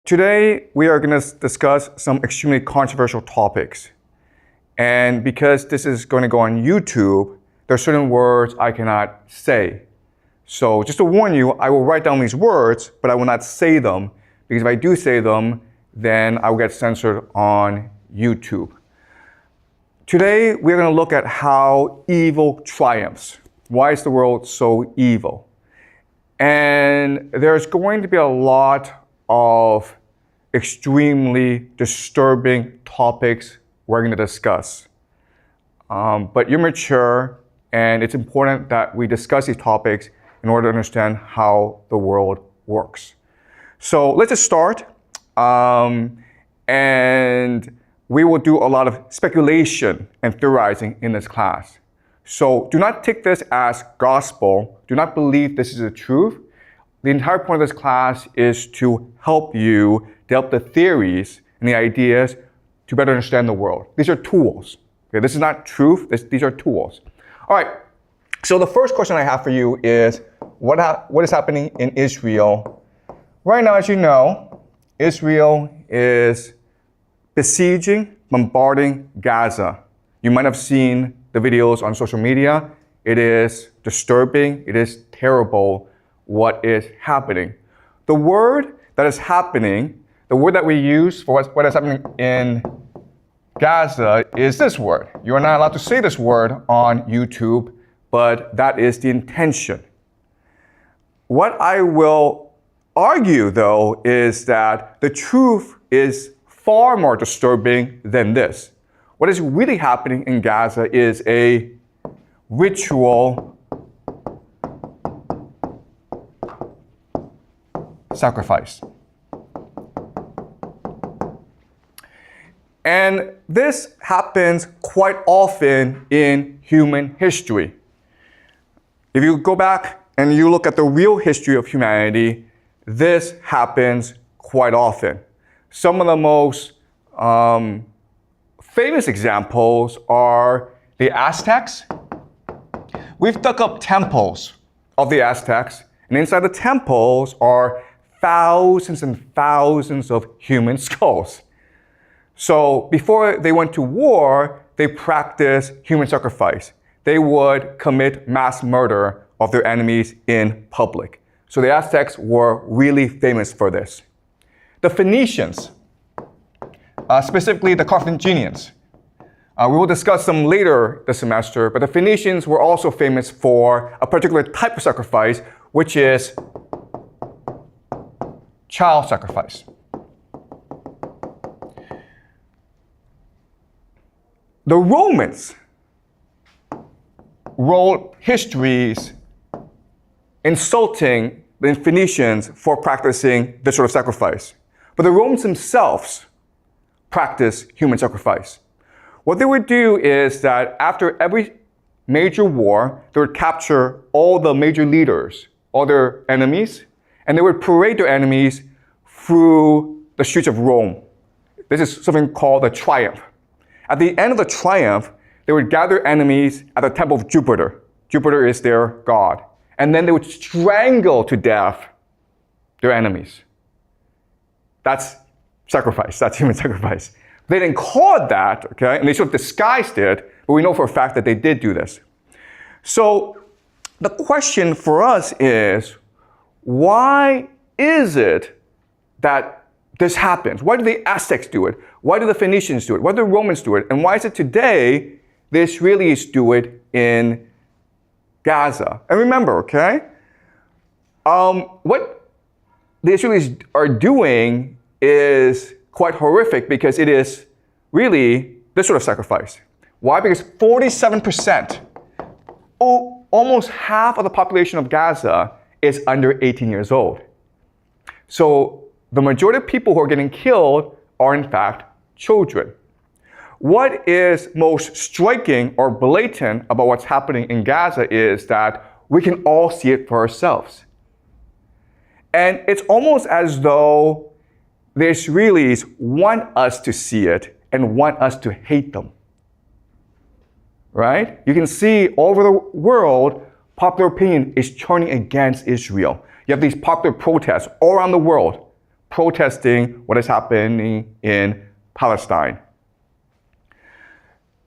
Today, we are going to discuss some extremely controversial topics. And because this is going to go on YouTube, there are certain words I cannot say. So just to warn you, I will write down these words, but I will not say them, because if I do say them, then I will get censored on YouTube. Today, we're going to look at how evil triumphs. Why is the world so evil? And there's going to be a lot of extremely disturbing topics we're going to discuss. But you're mature, and it's important that we discuss these topics in order to understand how the world works. So let's just start. And we will do a lot of speculation and theorizing in this class. So do not take this as gospel. Do not believe this is the truth. The entire point of this class is to help you develop the theories and the ideas to better understand the world. These are tools. Okay, this is not truth. These are tools. All right. So the first question I have for you is, what is happening in Israel? Right now, as you know, Israel is besieging, bombarding Gaza. You might have seen the videos on social media. It is disturbing. It is terrible what is happening. The word that is happening, the word that we use for what is happening in Gaza is this word. You are not allowed to say this word on YouTube, but that is the intention. What I will argue, though, is that the truth is far more disturbing than this. What is really happening in Gaza is a ritual sacrifice. And this happens quite often in human history. If you go back and you look at the real history of humanity, this happens quite often. Some of the most famous examples are the Aztecs. We've dug up temples of the Aztecs, and inside the temples are thousands and thousands of human skulls. So before they went to war, they practiced human sacrifice. They would commit mass murder of their enemies in public. So the Aztecs were really famous for this. The Phoenicians, specifically the Carthaginians. We will discuss them later this semester, but the Phoenicians were also famous for a particular type of sacrifice, which is child sacrifice. The Romans wrote histories insulting the Phoenicians for practicing this sort of sacrifice. But the Romans themselves practiced human sacrifice. What they would do is that after every major war, they would capture all the major leaders, all their enemies, and they would parade their enemies through the streets of Rome. This is something called a triumph. At the end of the triumph, they would gather enemies at the temple of Jupiter. Jupiter is their god. And then they would strangle to death their enemies. That's sacrifice. That's human sacrifice. They didn't call it that, okay? And they sort of disguised it, but we know for a fact that they did do this. So the question for us is, why is it that this happens? Why do the Aztecs do it? Why do the Phoenicians do it? Why do the Romans do it? And why is it today the Israelis do it in Gaza? And remember, okay, what the Israelis are doing is quite horrific because it is really this sort of sacrifice. Why? Because 47%, almost half of the population of Gaza is under 18 years old. So the majority of people who are getting killed are in fact children. What is most striking or blatant about what's happening in Gaza is that we can all see it for ourselves. And it's almost as though the Israelis want us to see it and want us to hate them. Right? You can see all over the world, popular opinion is turning against Israel. You have these popular protests all around the world. protesting what is happening in Palestine.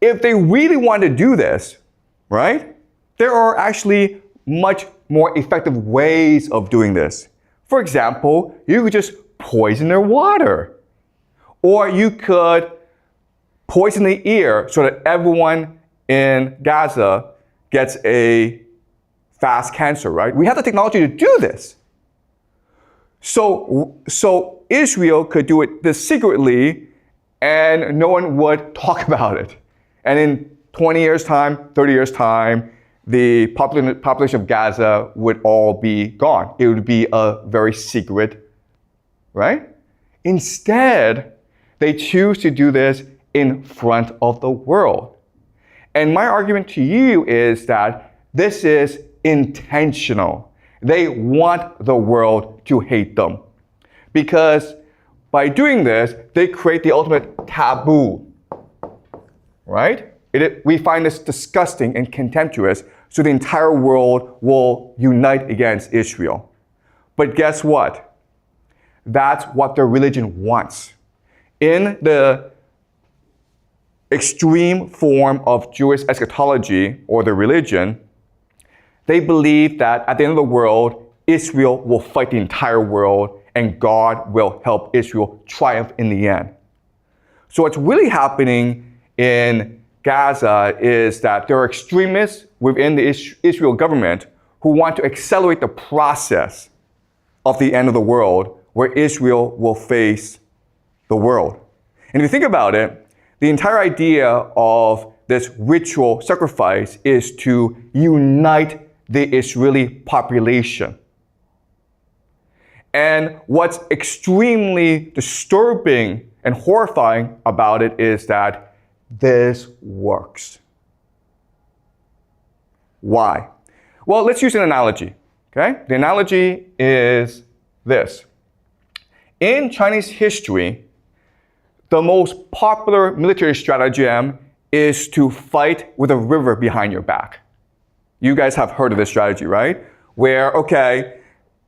If they really want to do this, right, there are actually much more effective ways of doing this. For example, you could just poison their water. Or you could poison the air so that everyone in Gaza gets a fast cancer, right? We have the technology to do this. So Israel could do it this secretly and no one would talk about it. And in 20 years' time, 30 years' time, the population of Gaza would all be gone. It would be a very secret, right? Instead, they choose to do this in front of the world. And my argument to you is that this is intentional. They want the world to hate them. Because by doing this, they create the ultimate taboo, right? We find this disgusting and contemptuous, so the entire world will unite against Israel. But guess what? That's what their religion wants. In the extreme form of Jewish eschatology, or the religion, they believe that at the end of the world, Israel will fight the entire world and God will help Israel triumph in the end. So what's really happening in Gaza is that there are extremists within the Israel government who want to accelerate the process of the end of the world, where Israel will face the world. And if you think about it, the entire idea of this ritual sacrifice is to unite the Israeli population. And what's extremely disturbing and horrifying about it is that this works. Why? Well, let's use an analogy, okay? The analogy is this. In Chinese history, the most popular military stratagem is to fight with a river behind your back. You guys have heard of this strategy, right? Where,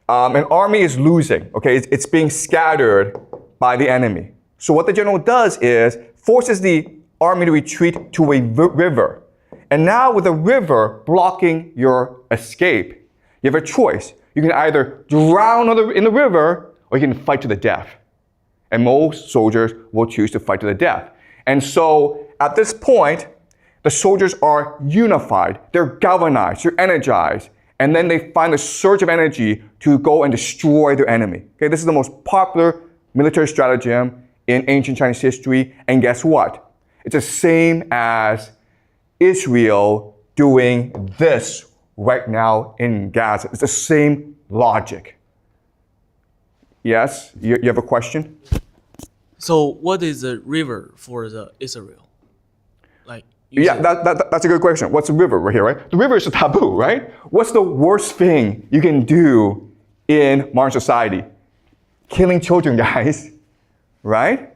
an army is losing, it's being scattered by the enemy. So what the general does is forces the army to retreat to a river. And now with the river blocking your escape, you have a choice. You can either drown in the river or you can fight to the death. And most soldiers will choose to fight to the death. And so at this point, the soldiers are unified, they're galvanized, they're energized, and then they find a surge of energy to go and destroy their enemy. Okay, this is the most popular military stratagem in ancient Chinese history, and guess what? It's the same as Israel doing this right now in Gaza. It's the same logic. Yes, you have a question? So what is the river for the Israel? That's a good question. What's a river right here, right? The river is a taboo, right? What's the worst thing you can do in modern society? Killing children, guys, right?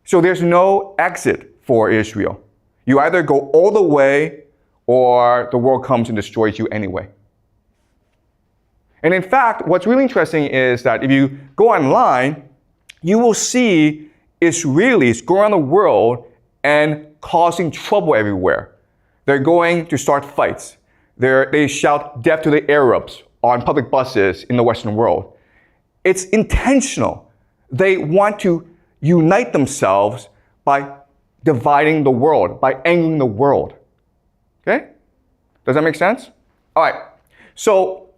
So there's no exit for Israel. You either go all the way or the world comes and destroys you anyway. And in fact, what's really interesting is that if you go online, you will see Israelis go around the world and causing trouble everywhere. They're going to start fights. They shout death to the Arabs on public buses in the Western world. It's intentional. They want to unite themselves by dividing the world, by angering the world. Okay? Does that make sense? All right. So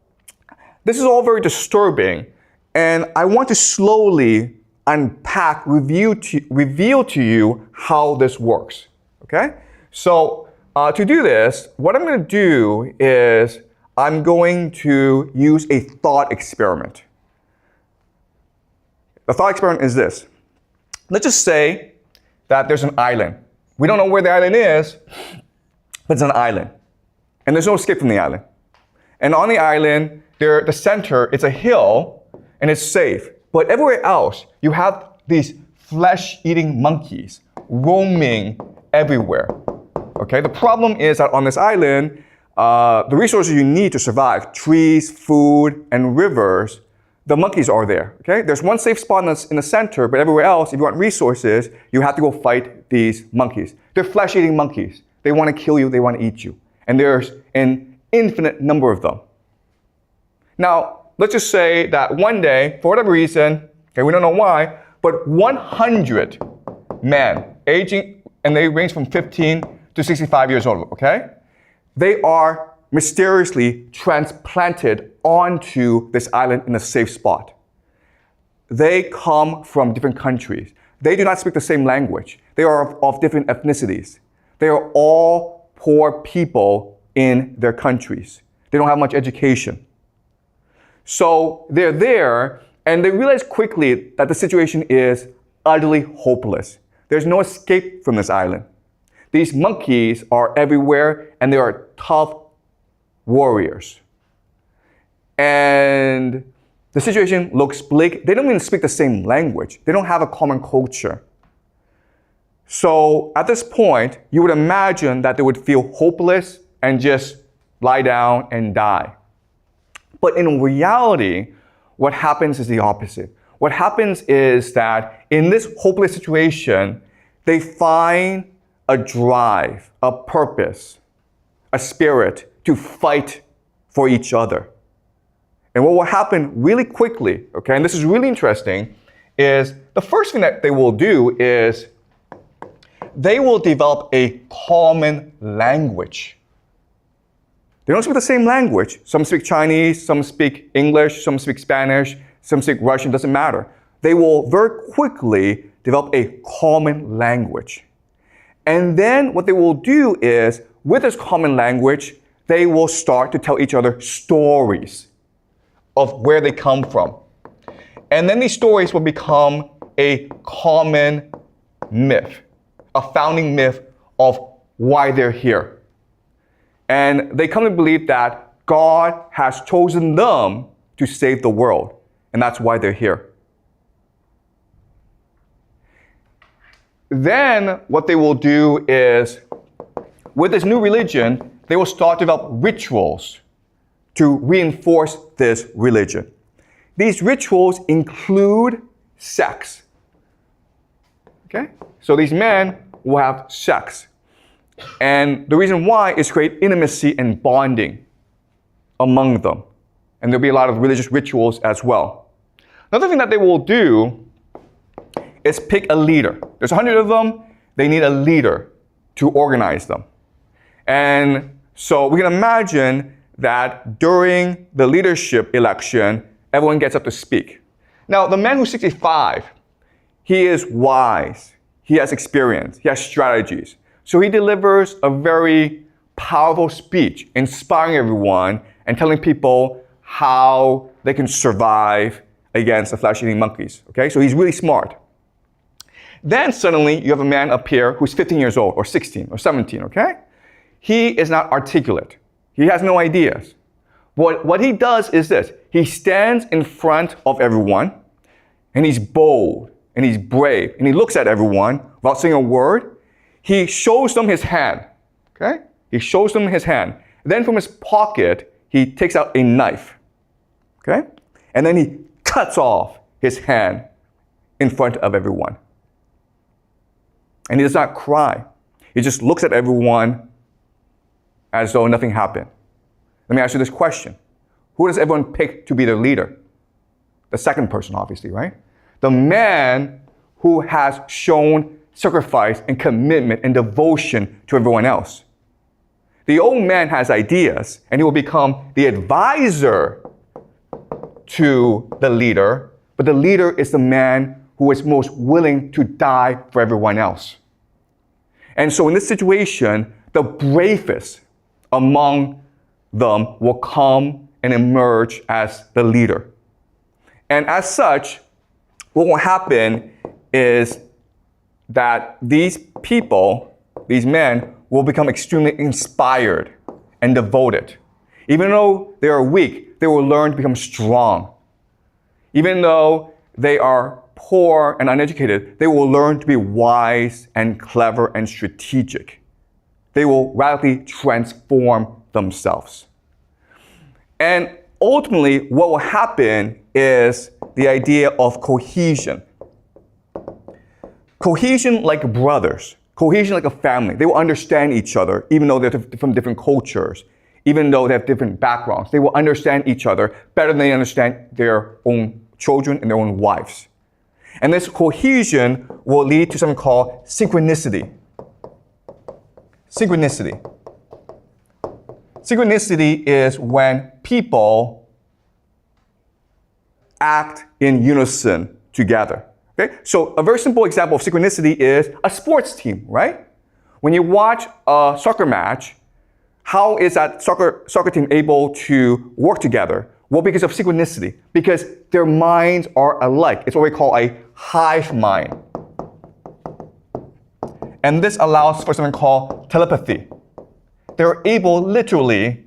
this is all very disturbing, and I want to slowly unpack, reveal to you how this works. Okay? So to do this, what I'm going to do is I'm going to use a thought experiment. The thought experiment is this. Let's just say that there's an island. We don't know where the island is, but it's an island. And there's no escape from the island. And on the island, the center, it's a hill, and it's safe. But everywhere else, you have these flesh-eating monkeys roaming everywhere. Okay? The problem is that on this island, the resources you need to survive, trees, food, and rivers, the monkeys are there, okay? There's one safe spot in the center, but everywhere else, if you want resources, you have to go fight these monkeys. They're flesh-eating monkeys. They want to kill you, they want to eat you. And there's an infinite number of them. Now, let's just say that one day, for whatever reason, okay, we don't know why, but 100 men, aging, and they range from 15 to 65 years old, okay? They are mysteriously transplanted onto this island in a safe spot. They come from different countries. They do not speak the same language. They are of different ethnicities. They are all poor people in their countries. They don't have much education. So they're there, and they realize quickly that the situation is utterly hopeless. There's no escape from this island. These monkeys are everywhere, and they are tough warriors. And the situation looks bleak. They don't even speak the same language. They don't have a common culture. So at this point, you would imagine that they would feel hopeless and just lie down and die. But in reality, what happens is the opposite. What happens is that in this hopeless situation, they find a drive, a purpose, a spirit to fight for each other. And what will happen really quickly, okay, and this is really interesting, is the first thing that they will do is they will develop a common language. They don't speak the same language. Some speak Chinese, some speak English, some speak Spanish, some speak Russian, doesn't matter. They will very quickly develop a common language. And then what they will do is, with this common language, they will start to tell each other stories of where they come from. And then these stories will become a common myth, a founding myth of why they're here. And they come to believe that God has chosen them to save the world, and that's why they're here. Then what they will do is, with this new religion, they will start to develop rituals to reinforce this religion. These rituals include sex. Okay? So these men will have sex. And the reason why is to create intimacy and bonding among them. And there'll be a lot of religious rituals as well. Another thing that they will do is pick a leader. There's 100 of them. They need a leader to organize them. And so we can imagine that during the leadership election, everyone gets up to speak. Now, the man who's 65, he is wise. He has experience. He has strategies. So he delivers a very powerful speech, inspiring everyone and telling people how they can survive against the flesh-eating monkeys. Okay, so he's really smart. Then suddenly you have a man up here who's 15 years old, or 16, or 17, okay? He is not articulate. He has no ideas. What he does is this. He stands in front of everyone, and he's bold, and he's brave, and he looks at everyone without saying a word. He shows them his hand, okay? He shows them his hand. Then from his pocket, he takes out a knife, okay? And then he cuts off his hand in front of everyone. And he does not cry. He just looks at everyone as though nothing happened. Let me ask you this question. Who does everyone pick to be their leader? The second person, obviously, right? The man who has shown sacrifice and commitment and devotion to everyone else. The old man has ideas, and he will become the advisor to the leader, but the leader is the man who is most willing to die for everyone else. And so in this situation, the bravest among them will come and emerge as the leader. And as such, what will happen is that these people, these men, will become extremely inspired and devoted. Even though they are weak, they will learn to become strong. Even though they are poor and uneducated, they will learn to be wise and clever and strategic. They will radically transform themselves. And ultimately, what will happen is the idea of cohesion. Cohesion like brothers. Cohesion like a family. They will understand each other, even though they're from different cultures, even though they have different backgrounds. They will understand each other better than they understand their own children and their own wives. And this cohesion will lead to something called synchronicity. Synchronicity. Synchronicity is when people act in unison together. Okay? So a very simple example of synchronicity is a sports team, right? When you watch a soccer match, how is that soccer team able to work together? Well, because of synchronicity, because their minds are alike. It's what we call a hive mind. And this allows for something called telepathy. They're able literally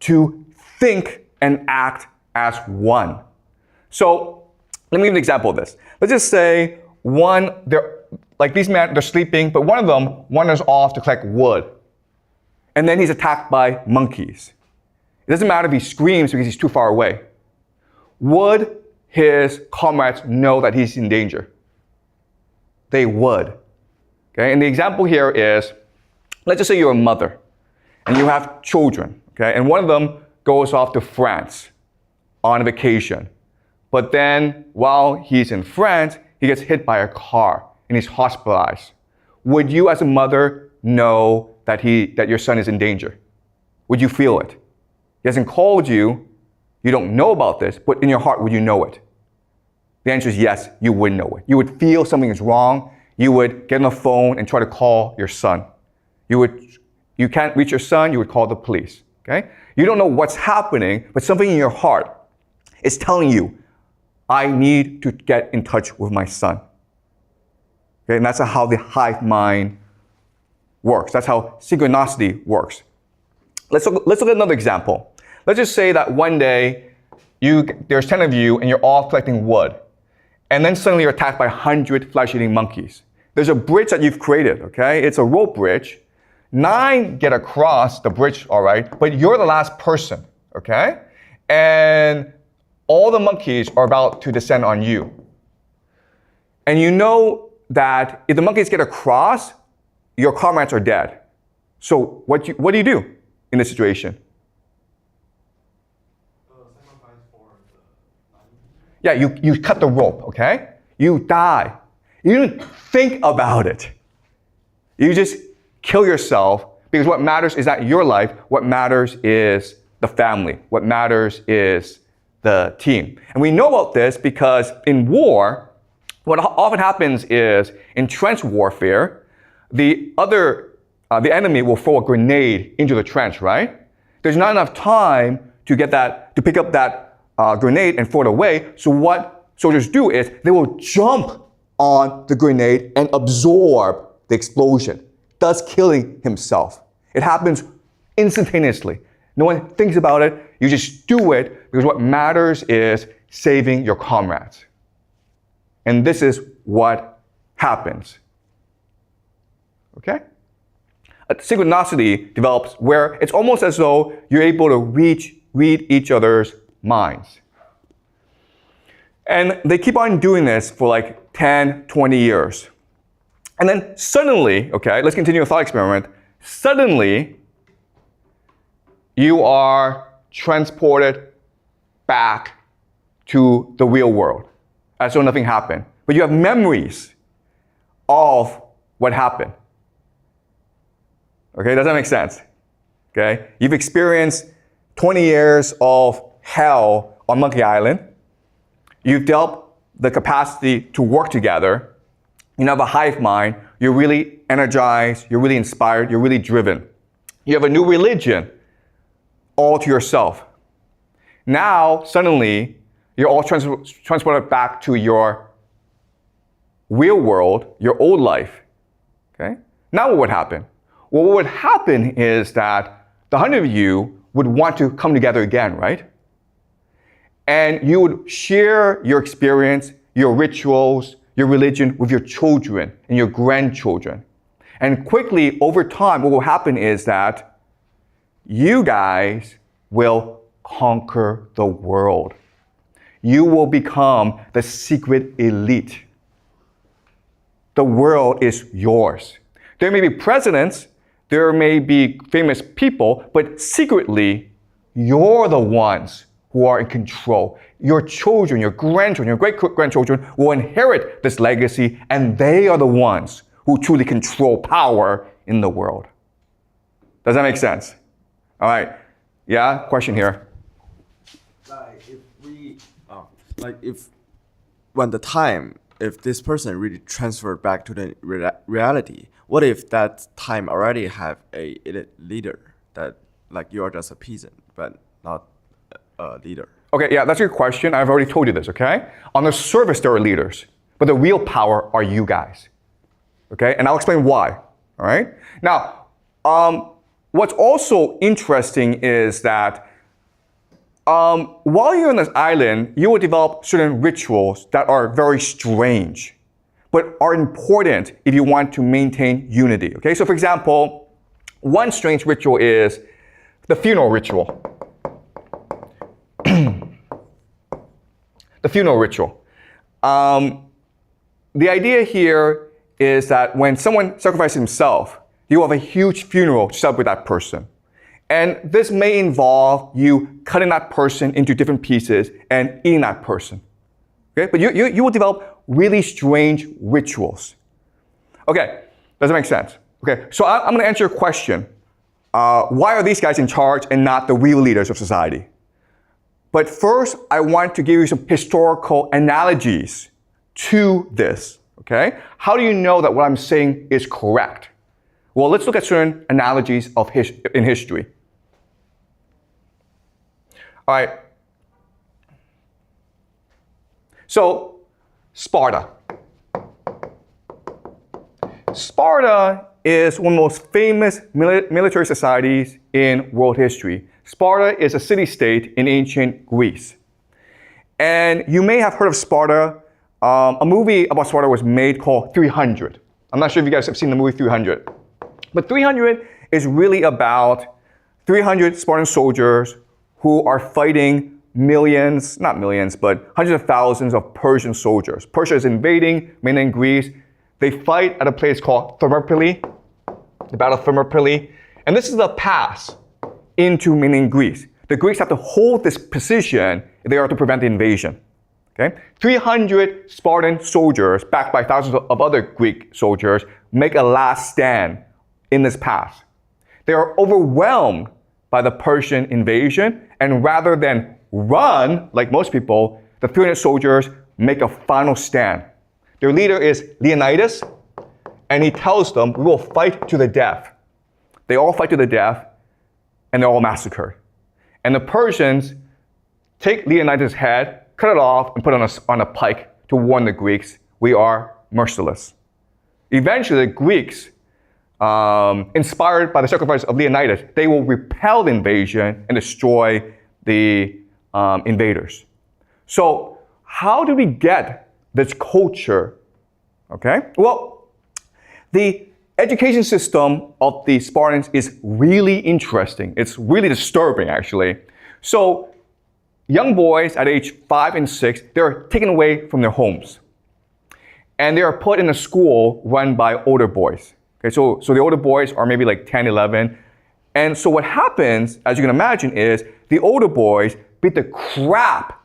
to think and act as one. So let me give an example of this. Let's just say these men, they're sleeping, but one of them wanders off to collect wood. And then he's attacked by monkeys. It doesn't matter if he screams because he's too far away. Would his comrades know that he's in danger? They would. Okay? And the example here is, let's just say you're a mother and you have children, okay? And one of them goes off to France on a vacation. But then while he's in France, he gets hit by a car and he's hospitalized. Would you as a mother know that your son is in danger? Would you feel it? He hasn't called you, you don't know about this, but in your heart, would you know it? The answer is yes, you would know it. You would feel something is wrong. You would get on the phone and try to call your son. You can't reach your son, you would call the police, okay? You don't know what's happening, but something in your heart is telling you, I need to get in touch with my son. Okay, and that's how the hive mind works. That's how synchronicity works. Let's look at another example. Let's just say that one day, there's 10 of you and you're all collecting wood. And then suddenly you're attacked by 100 flesh-eating monkeys. There's a bridge that you've created, okay? It's a rope bridge. 9 get across the bridge, all right? But you're the last person, okay? And all the monkeys are about to descend on you. And you know that if the monkeys get across, your comrades are dead. So what do you do in this situation? Yeah, you cut the rope, okay? You die. You don't think about it. You just kill yourself because what matters is not your life. What matters is the family. What matters is the team. And we know about this because in war, what often happens is in trench warfare, the enemy will throw a grenade into the trench, right? There's not enough time to pick up that grenade and throw it away. So what soldiers do is they will jump on the grenade and absorb the explosion, thus killing himself. It happens instantaneously. No one thinks about it. You just do it because what matters is saving your comrades. And this is what happens. Okay? Synchronicity develops where it's almost as though you're able to read each other's minds. And they keep on doing this for like 10, 20 years. And then suddenly, okay, let's continue a thought experiment. Suddenly, you are transported back to the real world as though nothing happened. But you have memories of what happened. Okay, does that make sense? Okay, you've experienced 20 years of hell on Monkey Island. You've developed the capacity to work together. You have a hive mind. You're really energized. You're really inspired. You're really driven. You have a new religion all to yourself. Now, suddenly, you're all transported back to your real world, your old life. Okay? Now what would happen? Well, what would happen is that the 100 of you would want to come together again, right? And you would share your experience, your rituals, your religion with your children and your grandchildren. And quickly, over time, what will happen is that you guys will conquer the world. You will become the secret elite. The world is yours. There may be presidents, there may be famous people, but secretly, you're the ones who are in control. Your children, your grandchildren, your great-grandchildren will inherit this legacy, and they are the ones who truly control power in the world. Does that make sense? All right. Yeah, question here. If this person really transferred back to the reality, what if that time already have a leader that like you're just a peasant, but not a leader? Okay, yeah, that's a good question. I've already told you this, okay? On the surface, there are leaders, but the real power are you guys, okay? And I'll explain why, all right? Now, what's also interesting is that while you're on this island, you will develop certain rituals that are very strange, but are important if you want to maintain unity, okay? So for example, one strange ritual is the funeral ritual. The funeral ritual. The idea here is that when someone sacrifices himself, you have a huge funeral to celebrate that person. And this may involve you cutting that person into different pieces and eating that person. Okay? But you will develop really strange rituals. Okay, does that make sense? Okay, so I'm going to answer your question. Why are these guys in charge and not the real leaders of society? But first, I want to give you some historical analogies to this. Okay? How do you know that what I'm saying is correct? Well, let's look at certain analogies in history. All right. So, Sparta. Sparta is one of the most famous military societies in world history. Sparta is a city-state in ancient Greece. And you may have heard of Sparta. A movie about Sparta was made called 300. I'm not sure if you guys have seen the movie 300. But 300 is really about 300 Spartan soldiers who are fighting millions, not millions, but hundreds of thousands of Persian soldiers. Persia is invading mainland Greece. They fight at a place called Thermopylae, the Battle of Thermopylae. And this is the pass into mainland Greece. The Greeks have to hold this position if they are to prevent the invasion. Okay? 300 Spartan soldiers, backed by thousands of other Greek soldiers, make a last stand in this pass. They are overwhelmed by the Persian invasion, and rather than run, like most people, the 300 soldiers make a final stand. Their leader is Leonidas, and he tells them, we will fight to the death. They all fight to the death, and they're all massacred. And the Persians take Leonidas' head, cut it off, and put it on a pike to warn the Greeks, we are merciless. Eventually, the Greeks, inspired by the sacrifice of Leonidas, they will repel the invasion and destroy the invaders. So how do we get this culture? Okay, well, the education system of the Spartans is really interesting. It's really disturbing, actually. So young boys at age 5 and 6, they're taken away from their homes. And they are put in a school run by older boys. Okay, so the older boys are maybe like 10, 11. And so what happens, as you can imagine, is the older boys beat the crap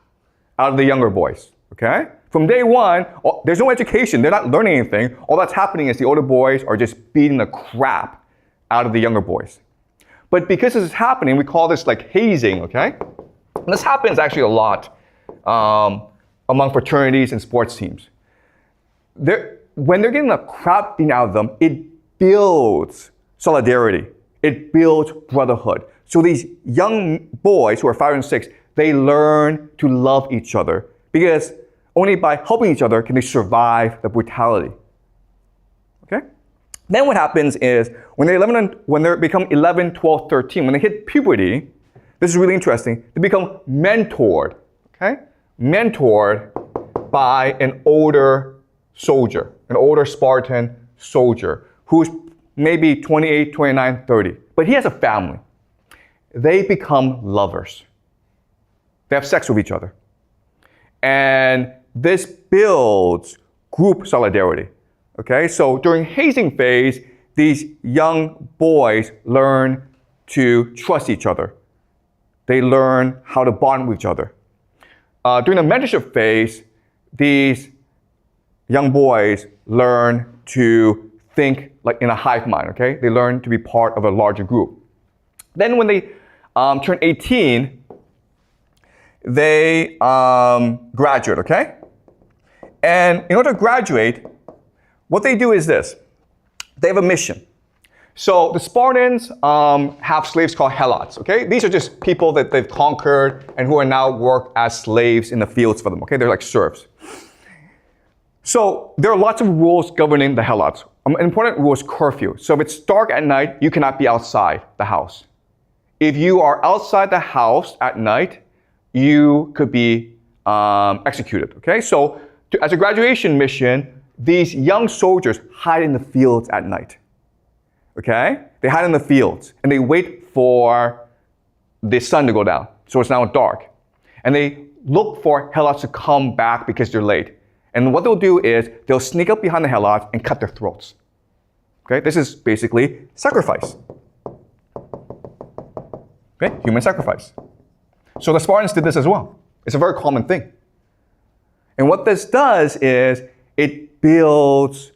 out of the younger boys. Okay? From day one, there's no education. They're not learning anything. All that's happening is the older boys are just beating the crap out of the younger boys. But because this is happening, we call this like hazing, okay? And this happens actually a lot among fraternities and sports teams. When they're getting the crap beaten out of them, it builds solidarity. It builds brotherhood. So these young boys who are 5 and 6, they learn to love each other because only by helping each other can they survive the brutality. Okay? Then what happens is when they become 11, 12, 13, when they hit puberty, this is really interesting, they become mentored. Okay? Mentored by an older soldier, an older Spartan soldier who's maybe 28, 29, 30. But he has a family. They become lovers. They have sex with each other. And this builds group solidarity. Okay, so during hazing phase, these young boys learn to trust each other. They learn how to bond with each other. During the mentorship phase, these young boys learn to think like in a hive mind, okay? They learn to be part of a larger group. Then when they turn 18, they graduate, okay? And in order to graduate, what they do is this. They have a mission. So the Spartans have slaves called helots, okay? These are just people that they've conquered and who are now work as slaves in the fields for them, okay? They're like serfs. So there are lots of rules governing the helots. An important rule is curfew. So if it's dark at night, you cannot be outside the house. If you are outside the house at night, you could be executed, okay? So as a graduation mission, these young soldiers hide in the fields at night, okay? They hide in the fields and they wait for the sun to go down. So it's now dark. And they look for helots to come back because they're late. And what they'll do is they'll sneak up behind the helots and cut their throats. Okay, this is basically sacrifice. Okay, human sacrifice. So the Spartans did this as well. It's a very common thing. And what this does is it builds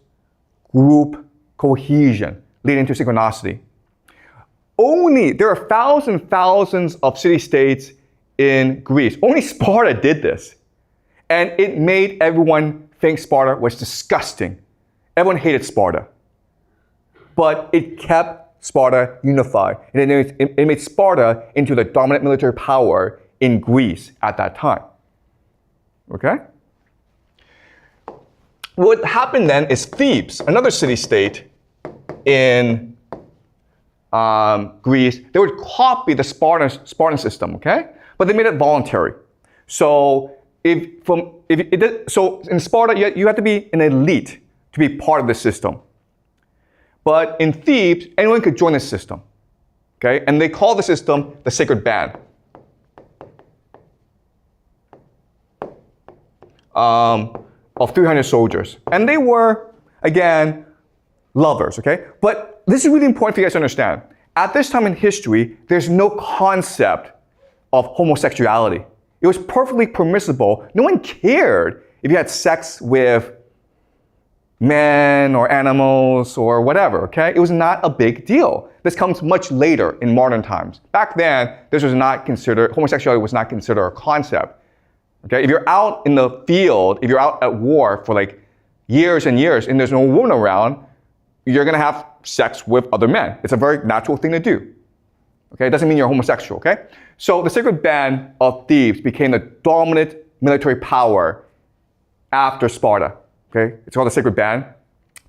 group cohesion, leading to synchronicity. There are thousands of city-states in Greece. Only Sparta did this. And it made everyone think Sparta was disgusting. Everyone hated Sparta. But it kept Sparta unified. And it made Sparta into the dominant military power in Greece at that time. Okay? What happened then is Thebes, another city-state in Greece, they would copy the Spartan system, okay? But they made it voluntary. So in Sparta, you have to be an elite to be part of the system. But in Thebes, anyone could join the system, okay? And they call the system the sacred band. Of 300 soldiers. And they were, again, lovers, okay? But this is really important for you guys to understand. At this time in history, there's no concept of homosexuality. It was perfectly permissible. No one cared if you had sex with men or animals or whatever, okay? It was not a big deal. This comes much later in modern times. Back then, homosexuality was not considered a concept. Okay, if you're out in the field, if you're out at war for like years and years and there's no woman around, you're gonna have sex with other men. It's a very natural thing to do. Okay, it doesn't mean you're homosexual, okay? So the sacred band of Thebes became the dominant military power after Sparta, okay? It's called the sacred band.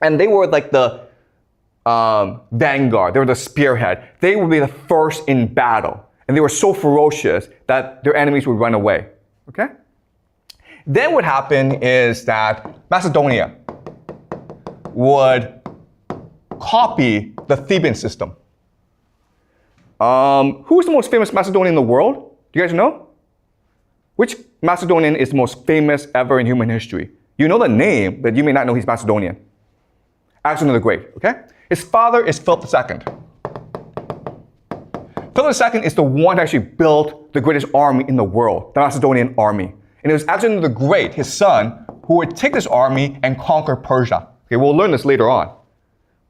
And they were like the vanguard, they were the spearhead. They would be the first in battle. And they were so ferocious that their enemies would run away, okay? Then what happened is that Macedonia would copy the Theban system. Who's the most famous Macedonian in the world? Do you guys know? Which Macedonian is the most famous ever in human history? You know the name, but you may not know he's Macedonian. Alexander the Great, okay? His father is Philip II. Philip II is the one who actually built the greatest army in the world, the Macedonian army. And it was Alexander the Great, his son, who would take this army and conquer Persia. Okay, we'll learn this later on.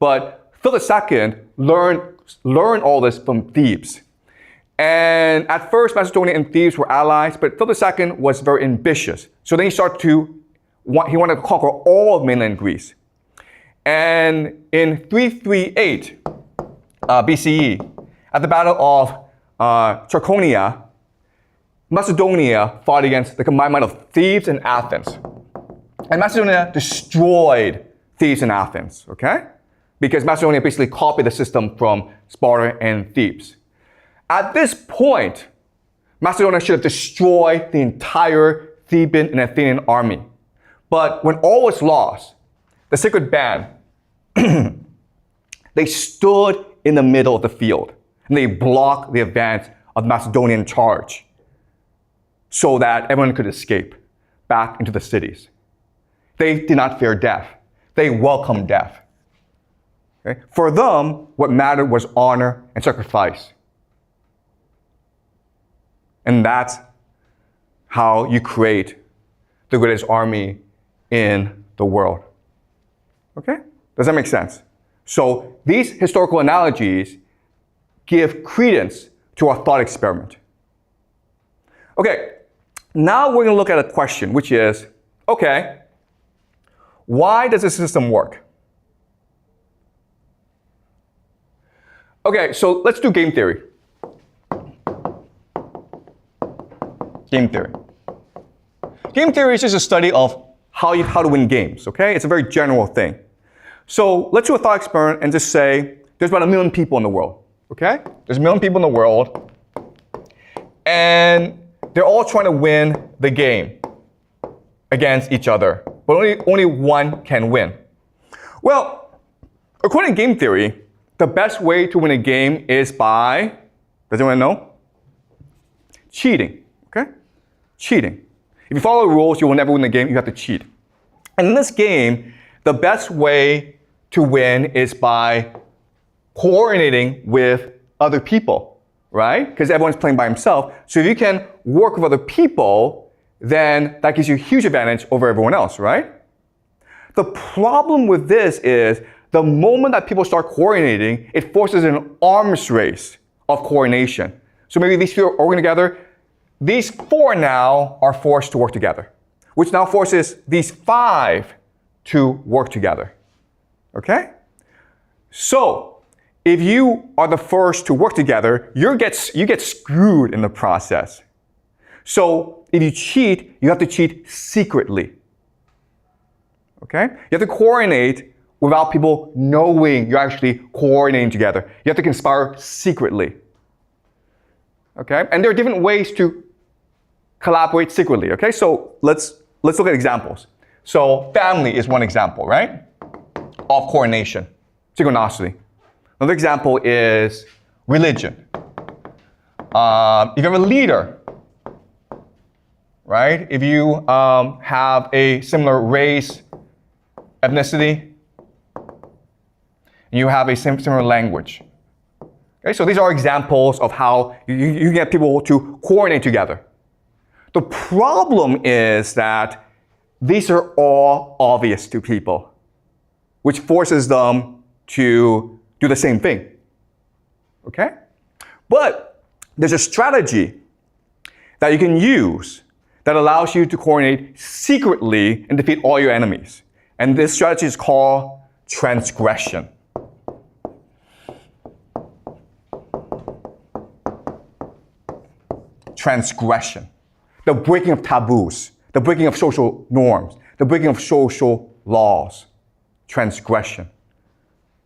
But Philip II learned all this from Thebes. And at first, Macedonia and Thebes were allies, but Philip II was very ambitious. So then he wanted to conquer all of mainland Greece. And in 338 BCE, at the Battle of Trachonia, Macedonia fought against the combined might of Thebes and Athens. And Macedonia destroyed Thebes and Athens, okay? Because Macedonia basically copied the system from Sparta and Thebes. At this point, Macedonia should have destroyed the entire Theban and Athenian army. But when all was lost, the sacred band, they stood in the middle of the field and they blocked the advance of the Macedonian charge. so that everyone could escape back into the cities. They did not fear death. They welcomed death. Okay? For them, what mattered was honor and sacrifice. And that's how you create the greatest army in the world. Okay? Does that make sense? So these historical analogies give credence to our thought experiment. Okay, now we're going to look at a question, which is, okay, why does the system work? Okay, so let's do game theory. Game theory. Game theory is just a study of how to win games, okay? It's a very general thing. So let's do a thought experiment and just say there's about 1 million people in the world, okay? There's 1 million people in the world, and they're all trying to win the game against each other, but only one can win. Well, according to game theory, the best way to win a game is by, does anyone know? Cheating, okay? Cheating. If you follow the rules, you will never win the game, you have to cheat. And in this game, the best way to win is by coordinating with other people, right? Because everyone's playing by himself. So if you can work with other people, then that gives you a huge advantage over everyone else, right? The problem with this is the moment that people start coordinating, it forces an arms race of coordination. So maybe these few are working together. These 4 now are forced to work together, which now forces these 5 to work together. Okay? So, if you are the first to work together, you get screwed in the process. So, if you cheat, you have to cheat secretly. Okay? You have to coordinate without people knowing you're actually coordinating together. You have to conspire secretly. Okay? And there are different ways to collaborate secretly. Okay? So, let's look at examples. So, family is one example, right? Of coordination, synchronicity. Another example is religion. If you have a leader, right? If you have a similar race, ethnicity, you have a similar language. Okay, so these are examples of how you get people to coordinate together. The problem is that these are all obvious to people, which forces them to do the same thing. Okay? But there's a strategy that you can use that allows you to coordinate secretly and defeat all your enemies. And this strategy is called transgression. Transgression. The breaking of taboos, the breaking of social norms, the breaking of social laws. Transgression.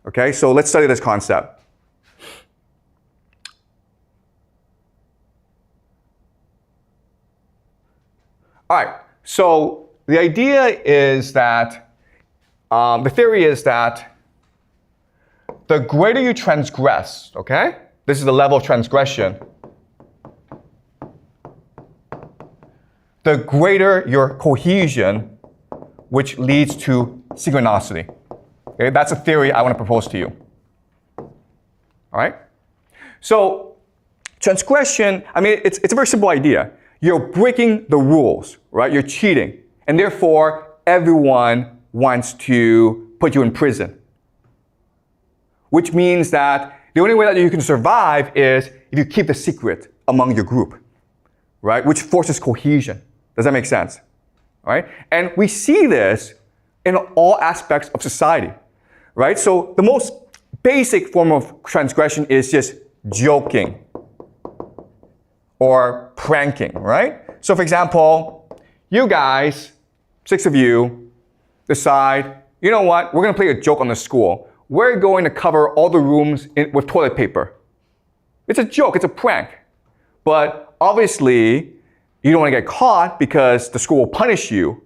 Okay, so let's study this concept. All right, so the idea is that, the theory is that the greater you transgress, okay, this is the level of transgression, the greater your cohesion, which leads to synchronicity. Okay, that's a theory I want to propose to you. All right? So, transgression, I mean, it's a very simple idea. You're breaking the rules, right? You're cheating. And therefore, everyone wants to put you in prison. Which means that the only way that you can survive is if you keep the secret among your group, right? Which forces cohesion. Does that make sense? All right? And we see this in all aspects of society, right? So the most basic form of transgression is just joking or pranking, right? So for example, you guys, 6 of you, decide, you know what, we're going to play a joke on the school. We're going to cover all the rooms with toilet paper. It's a joke, it's a prank. But obviously, you don't want to get caught because the school will punish you.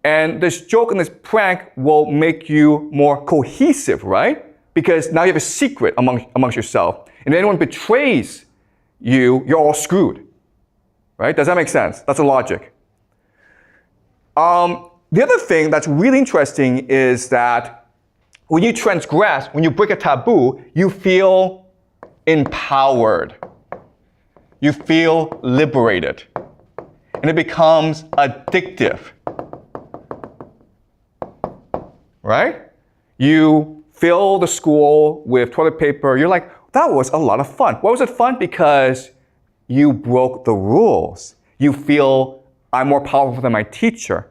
And this joke and this prank will make you more cohesive, right? Because now you have a secret amongst yourself. And if anyone betrays you, you're all screwed. right? Does that make sense? That's the logic. The other thing that's really interesting is that when you transgress, when you break a taboo, you feel empowered. You feel liberated. And it becomes addictive. Right? You fill the school with toilet paper. You're like, that was a lot of fun. Why was it fun? Because you broke the rules. You feel, I'm more powerful than my teacher.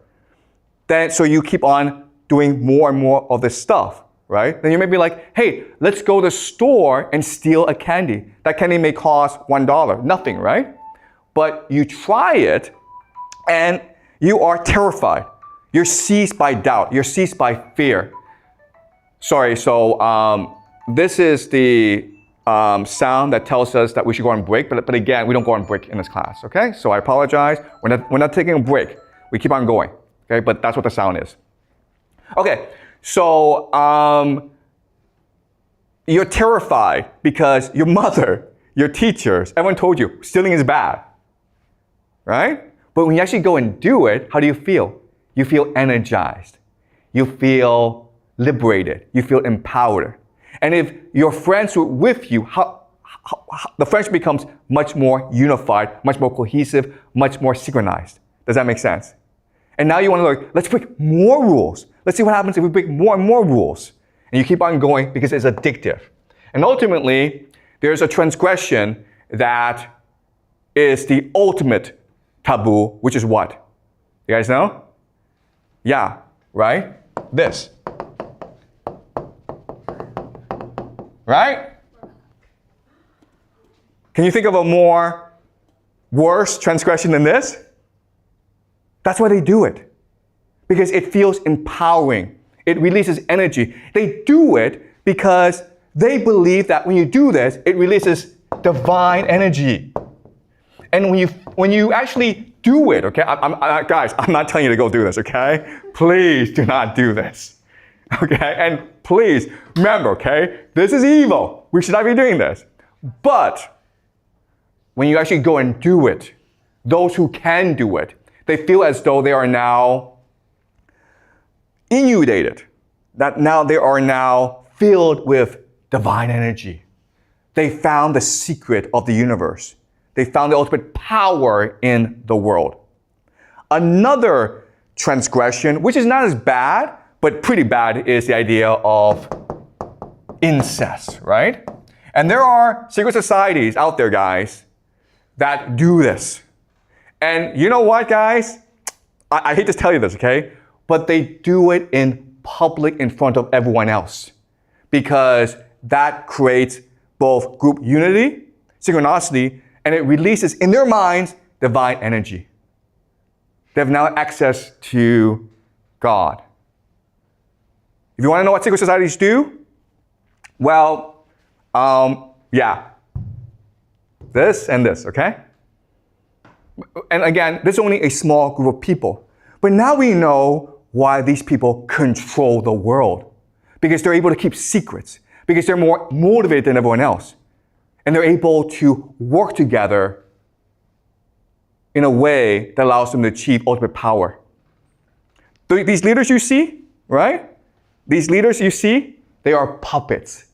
So you keep on doing more and more of this stuff, right? Then you may be like, hey, let's go to the store and steal a candy. That candy may cost $1, nothing, right? But you try it and you are terrified. You're seized by doubt. You're seized by fear. Sorry, so this is the sound that tells us that we should go on break, but again, we don't go on break in this class, okay? So I apologize. We're not taking a break. We keep on going, okay? But that's what the sound is. Okay, so you're terrified because your mother, your teachers, everyone told you stealing is bad, right? But when you actually go and do it, how do you feel? You feel energized. You feel liberated. You feel empowered. And if your friends were with you, the friendship becomes much more unified, much more cohesive, much more synchronized. Does that make sense? And now you want to like, let's break more rules. Let's see what happens if we break more and more rules. And you keep on going because it's addictive. And ultimately, there's a transgression that is the ultimate taboo, which is what? You guys know? Yeah, right? This. Right? Can you think of a more worse transgression than this? That's why they do it. Because it feels empowering. It releases energy. They do it because they believe that when you do this, it releases divine energy. And when you actually do it, okay? Guys, I'm not telling you to go do this, okay? Please do not do this. Okay? And please remember, okay? This is evil. We should not be doing this. But when you actually go and do it, those who can do it, they feel as though they are now inundated, that now they are now filled with divine energy. They found the secret of the universe. They found the ultimate power in the world. Another transgression, which is not as bad, but pretty bad, is the idea of incest, right? And there are secret societies out there, guys, that do this. And you know what, guys? I hate to tell you this, okay? But they do it in public in front of everyone else because that creates both group unity, synchronicity, and it releases in their minds divine energy. They have now access to God. If you want to know what secret societies do, well, yeah. This and this, okay? And again, this is only a small group of people. But now we know why these people control the world. Because they're able to keep secrets. Because they're more motivated than everyone else. And they're able to work together in a way that allows them to achieve ultimate power. These leaders you see, right? These leaders you see, they are puppets.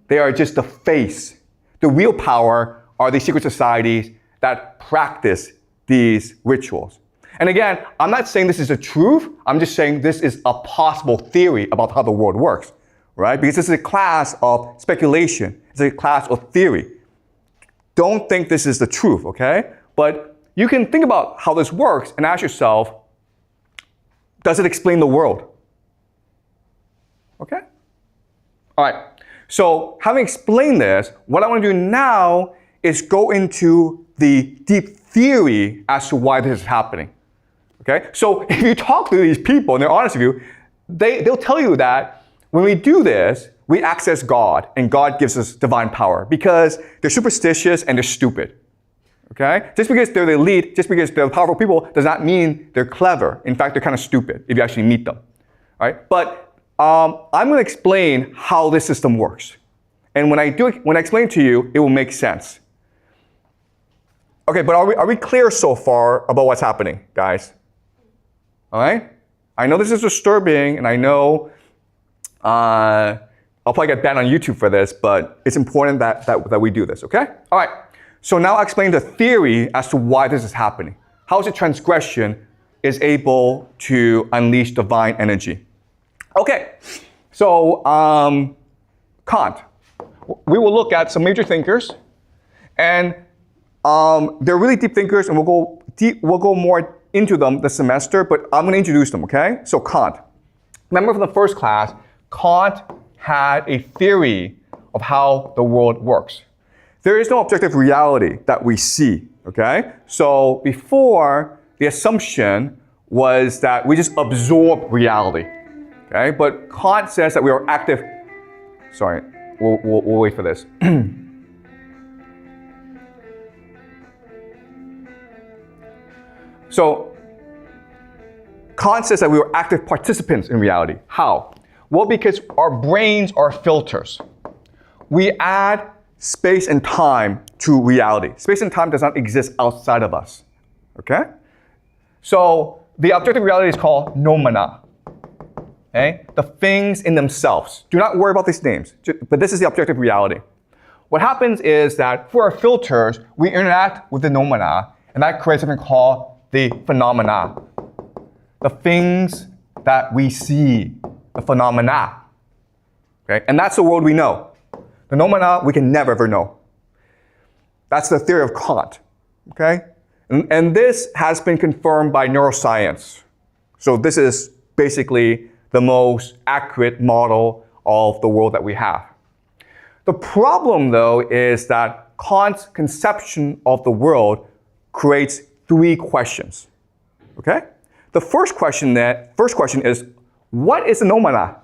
They are just the face. The real power are these secret societies that practice these rituals. And again, I'm not saying this is the truth. I'm just saying this is a possible theory about how the world works, right? Because this is a class of speculation. It's a class of theory. Don't think this is the truth, okay? But you can think about how this works and ask yourself, does it explain the world? Okay? All right. So having explained this, what I want to do now is go into the deep theory as to why this is happening. Okay? So if you talk to these people and they're honest with you, they'll tell you that when we do this, we access God and God gives us divine power because they're superstitious and they're stupid. Okay? Just because they're the elite, just because they're powerful people does not mean they're clever. In fact, they're kind of stupid if you actually meet them. All right? But I'm going to explain how this system works. And when I explain to you, it will make sense. Okay, but are we clear so far about what's happening, guys? All right? I know this is disturbing, and I know I'll probably get banned on YouTube for this, but it's important that we do this, okay? All right, so now I'll explain the theory as to why this is happening. How is it transgression is able to unleash divine energy? Okay, so Kant. We will look at some major thinkers, and they're really deep thinkers, and we'll go more into them this semester, but I'm going to introduce them, okay? So Kant. Remember from the first class, Kant had a theory of how the world works. There is no objective reality that we see, okay? So before, the assumption was that we just absorb reality, okay? But Kant says that we are active. Sorry, we'll wait for this. So Kant says that we are active participants in reality. How? Well, because our brains are filters. We add space and time to reality. Space and time does not exist outside of us, okay? So the objective reality is called noumena, okay? The things in themselves. Do not worry about these names, but this is the objective reality. What happens is that for our filters, we interact with the noumena, and that creates something called the phenomena. The things that we see, the phenomena, okay? And that's the world we know. The noumena we can never ever know. That's the theory of Kant, okay? And this has been confirmed by neuroscience. So this is basically the most accurate model of the world that we have. The problem, though, is that Kant's conception of the world creates three questions, okay? The first question is, what is the noumena?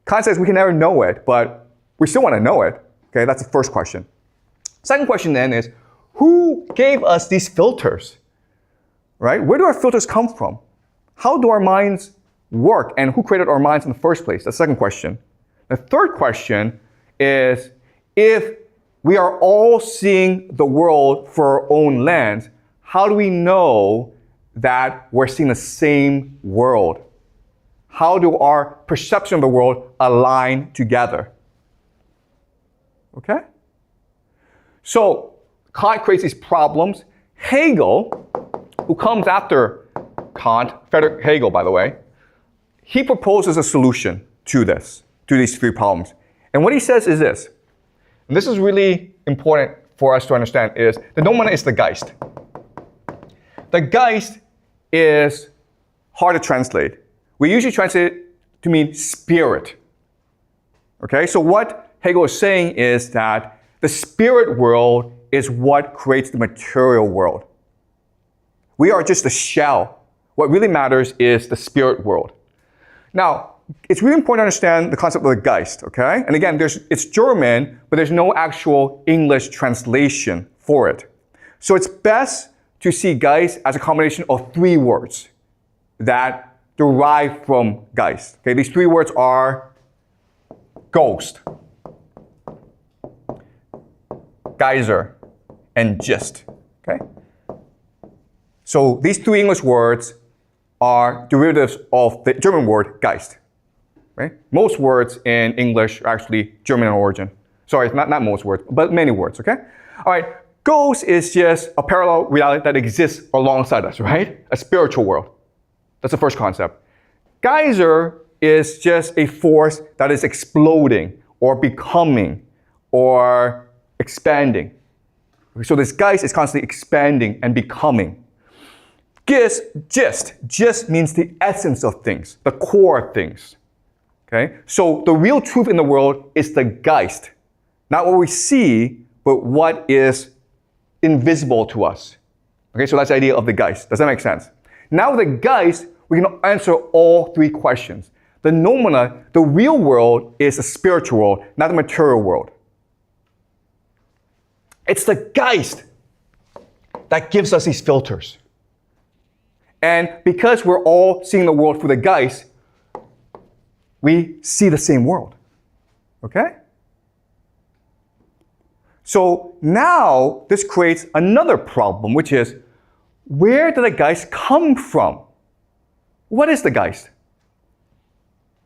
Kant says we can never know it, but we still want to know it, okay? That's the first question. Second question then is, who gave us these filters, right? Where do our filters come from? How do our minds work, and who created our minds in the first place? That's the second question. The third question is, if we are all seeing the world through our own lens, how do we know that we're seeing the same world? How do our perception of the world align together? Okay? So Kant creates these problems. Hegel, who comes after Kant, Friedrich Hegel, by the way, he proposes a solution to these three problems. And what he says is this, and this is really important for us to understand, is the noumena is the Geist. The Geist is hard to translate. We usually translate it to mean spirit. Okay, so what Hegel is saying is that the spirit world is what creates the material world. We are just a shell. What really matters is the spirit world. Now, it's really important to understand the concept of the Geist, okay? And again, it's German, but there's no actual English translation for it. So it's best to see Geist as a combination of three words that derive from Geist. Okay, these three words are ghost, geyser, and gist. Okay? So these three English words are derivatives of the German word Geist. Right? Most words in English are actually German in origin. Sorry, not most words, but many words, okay? All right, ghost is just a parallel reality that exists alongside us, right? A spiritual world. That's the first concept. Geyser is just a force that is exploding or becoming or expanding. So this Geist is constantly expanding and becoming. Gist means the essence of things, the core of things. Okay? So the real truth in the world is the Geist. Not what we see, but what is invisible to us. Okay, so that's the idea of the Geist. Does that make sense? Now with the Geist, we can answer all three questions. The noumena, the real world, is the spiritual world, not the material world. It's the Geist that gives us these filters. And because we're all seeing the world through the Geist, we see the same world. Okay? So now this creates another problem, which is, where did the Geist come from? What is the Geist?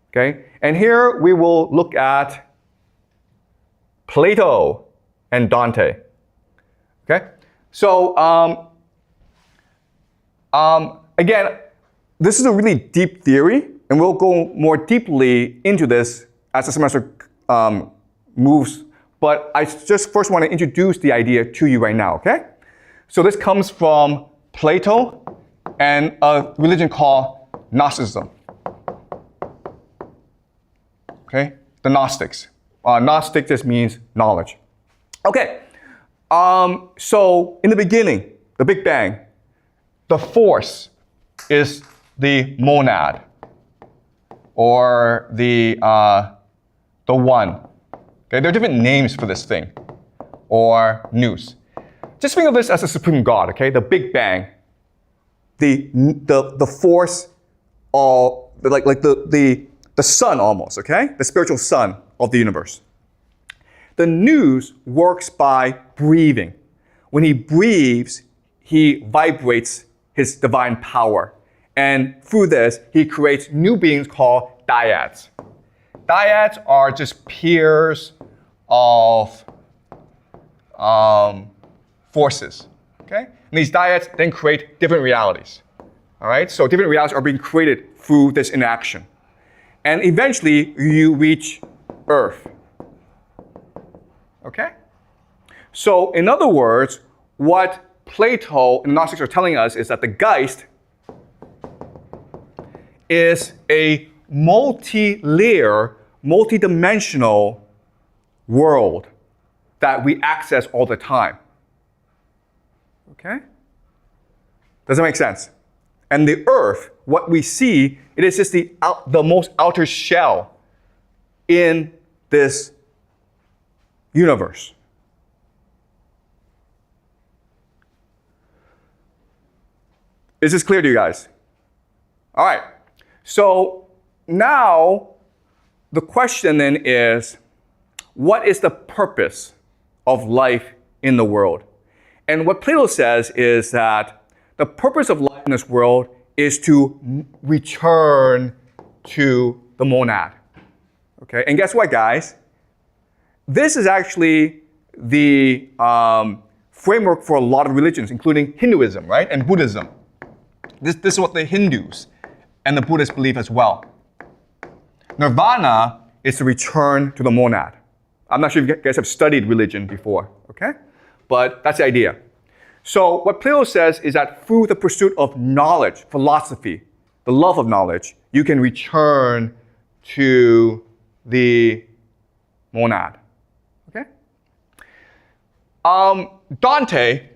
Okay, and here we will look at Plato and Dante. Okay, so again, this is a really deep theory, and we'll go more deeply into this as the semester moves. But I just first want to introduce the idea to you right now. Okay, so this comes from Plato and a religion called Gnosticism. Okay, the Gnostics. Gnostic just means knowledge. Okay, so in the beginning, the Big Bang, the force is the monad, or the one. Okay, there are different names for this thing, or nous. Just think of this as a supreme God. Okay, the Big Bang, the force, like the sun almost. Okay, the spiritual sun of the universe. The nous works by breathing. When he breathes, he vibrates his divine power. And through this, he creates new beings called dyads. Dyads are just pairs of forces. Okay? And these dyads then create different realities. All right? So different realities are being created through this interaction. And eventually, you reach Earth. Okay? So, in other words, what Plato and Gnostics are telling us is that the Geist is a multi-layer, multi-dimensional world that we access all the time. Okay? Does that make sense? And the Earth, what we see, it is just the most outer shell in this universe. Is this clear to you guys? All right. So now the question then is, what is the purpose of life in the world? And what Plato says is that the purpose of life in this world is to return to the monad. Okay, and guess what, guys? This is actually the framework for a lot of religions, including Hinduism, right, and Buddhism. This is what the Hindus and the Buddhists believe as well. Nirvana is to return to the monad. I'm not sure if you guys have studied religion before, okay? But that's the idea. So what Plato says is that through the pursuit of knowledge, philosophy, the love of knowledge, you can return to the monad. Okay? Dante,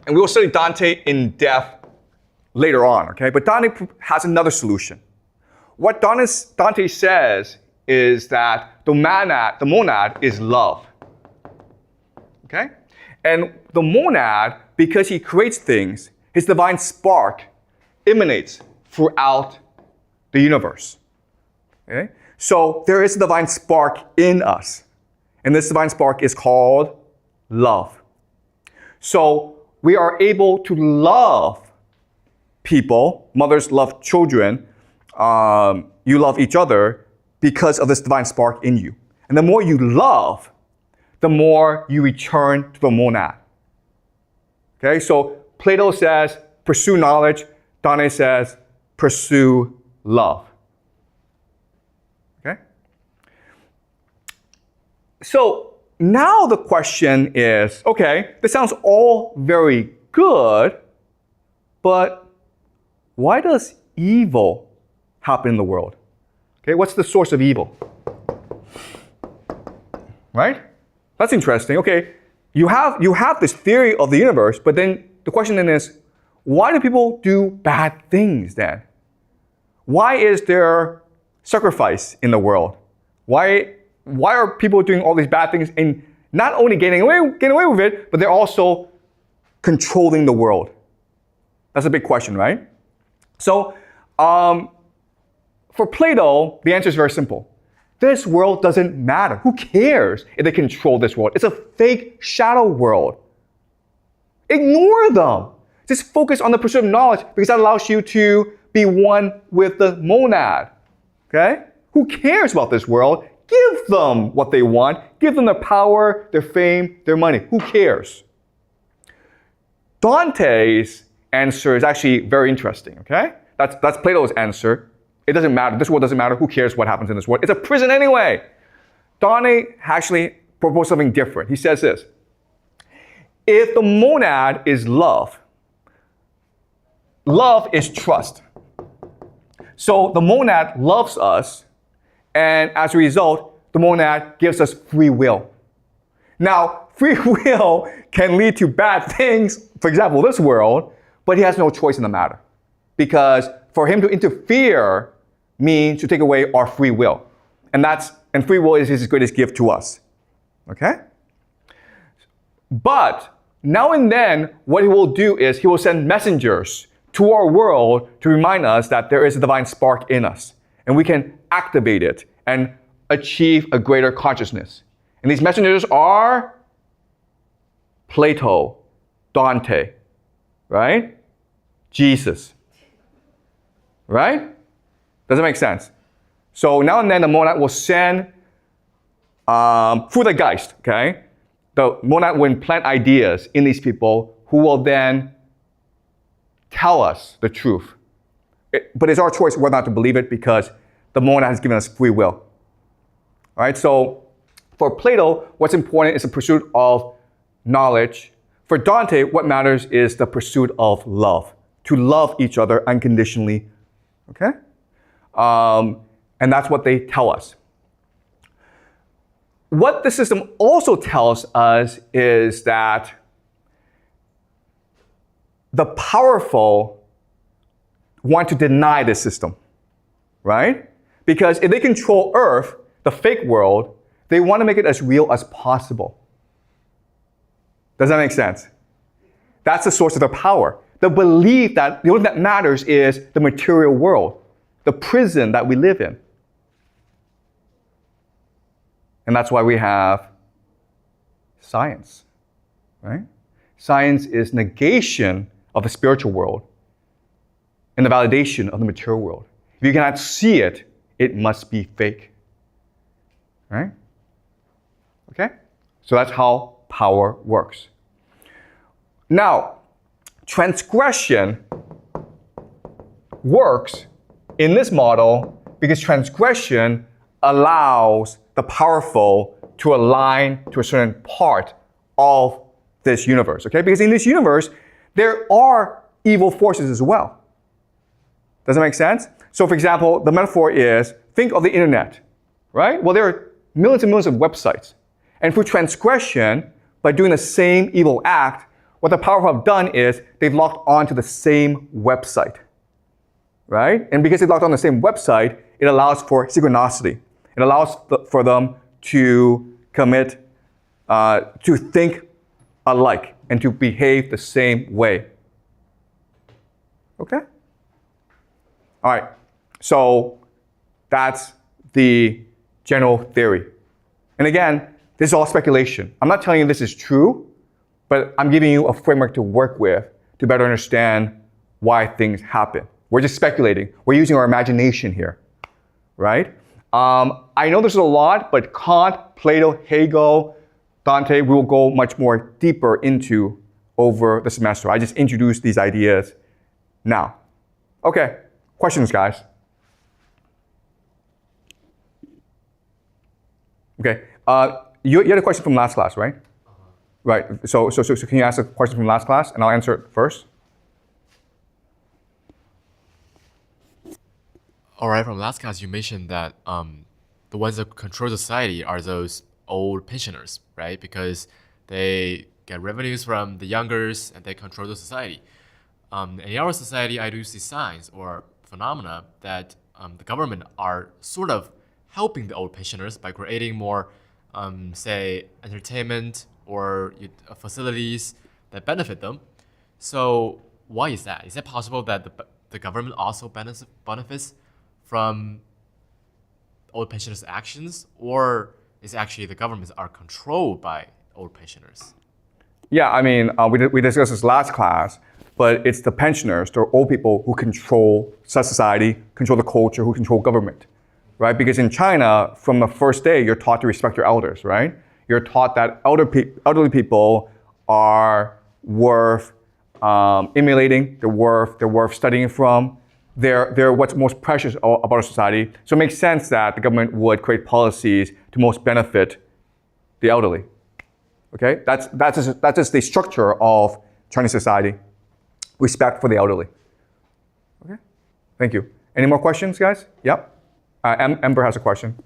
and we will study Dante in depth later on, okay? But Dante has another solution. What Dante says is that the monad is love. Okay? And the monad, because he creates things, his divine spark emanates throughout the universe. Okay? So there is a divine spark in us. And this divine spark is called love. So we are able to love people. Mothers love children. You love each other because of this divine spark in you. And the more you love, the more you return to the monad. Okay, so Plato says, pursue knowledge. Dante says, pursue love. Okay? So now the question is, okay, this sounds all very good, but why does evil happen in the world? Okay, what's the source of evil? Right? That's interesting. Okay, you have this theory of the universe, but then the question then is, why do people do bad things then? Why is there sacrifice in the world? Why are people doing all these bad things and not only getting away with it, but they're also controlling the world? That's a big question, right? So, for Plato, the answer is very simple. this world doesn't matter. Who cares if they control this world? It's a fake shadow world. Ignore them. Just focus on the pursuit of knowledge because that allows you to be one with the monad. Okay? Who cares about this world? Give them what they want. Give them their power, their fame, their money. Who cares? Dante's answer is actually very interesting. Okay? That's Plato's answer. It doesn't matter. This world doesn't matter. Who cares what happens in this world? It's a prison anyway. Dante actually proposed something different. He says this. If the monad is love, love is trust. So the monad loves us, and as a result, the monad gives us free will. Now, free will can lead to bad things, for example, this world, but he has no choice in the matter. Because for him to interfere means to take away our free will. And free will is his greatest gift to us. Okay? But now and then, what he will do is he will send messengers to our world to remind us that there is a divine spark in us. And we can activate it and achieve a greater consciousness. And these messengers are Plato, Dante, right? Jesus. Right? Does it make sense? So now and then the monad will send, through the Geist, okay? The monad will implant ideas in these people who will then tell us the truth. But it's our choice whether or not to believe it because the monad has given us free will. All right, so for Plato, what's important is the pursuit of knowledge. For Dante, what matters is the pursuit of love. To love each other unconditionally. Okay? And that's what they tell us. What the system also tells us is that the powerful want to deny this system, right? Because if they control Earth, the fake world, they want to make it as real as possible. Does that make sense? That's the source of their power. The belief that the only thing that matters is the material world, the prison that we live in. And that's why we have science, right? Science is negation of the spiritual world and the validation of the material world. If you cannot see it, it must be fake, right? Okay? So that's how power works. Now, transgression works in this model because transgression allows the powerful to align to a certain part of this universe, okay? Because in this universe, there are evil forces as well. Does that make sense? So for example, the metaphor is, think of the internet, right? Well, there are millions and millions of websites. And through transgression, by doing the same evil act, what the powerful have done is they've locked onto the same website, right? And because they've locked on the same website, it allows for synchronicity. It allows for them to commit, to think alike and to behave the same way. Okay? All right. So that's the general theory. And again, this is all speculation. I'm not telling you this is true, but I'm giving you a framework to work with to better understand why things happen. We're just speculating. We're using our imagination here, right? I know there's a lot, but Kant, Plato, Hegel, Dante, we will go much more deeper into over the semester. I just introduced these ideas now. Okay, questions, guys? Okay, you had a question from last class, right? Right, so can you ask a question from last class, and I'll answer it first? All right, from last class, you mentioned that the ones that control society are those old pensioners, right? Because they get revenues from the youngers and they control the society. In our society, I do see signs or phenomena that the government are sort of helping the old pensioners by creating more, say, entertainment or facilities that benefit them. So why is that? Is it possible that the government also benefits from old pensioners' actions, or is actually the governments are controlled by old pensioners? Yeah, I mean, we discussed this last class, but it's the pensioners, the old people who control society, control the culture, who control government, right? Because in China, from the first day, you're taught to respect your elders, right? You're taught that elderly people are worth emulating, they're worth studying from. They're what's most precious about our society. So it makes sense that the government would create policies to most benefit the elderly. Okay, that's just the structure of Chinese society. Respect for the elderly. Okay, thank you. Any more questions, guys? Yep. Ember has a question.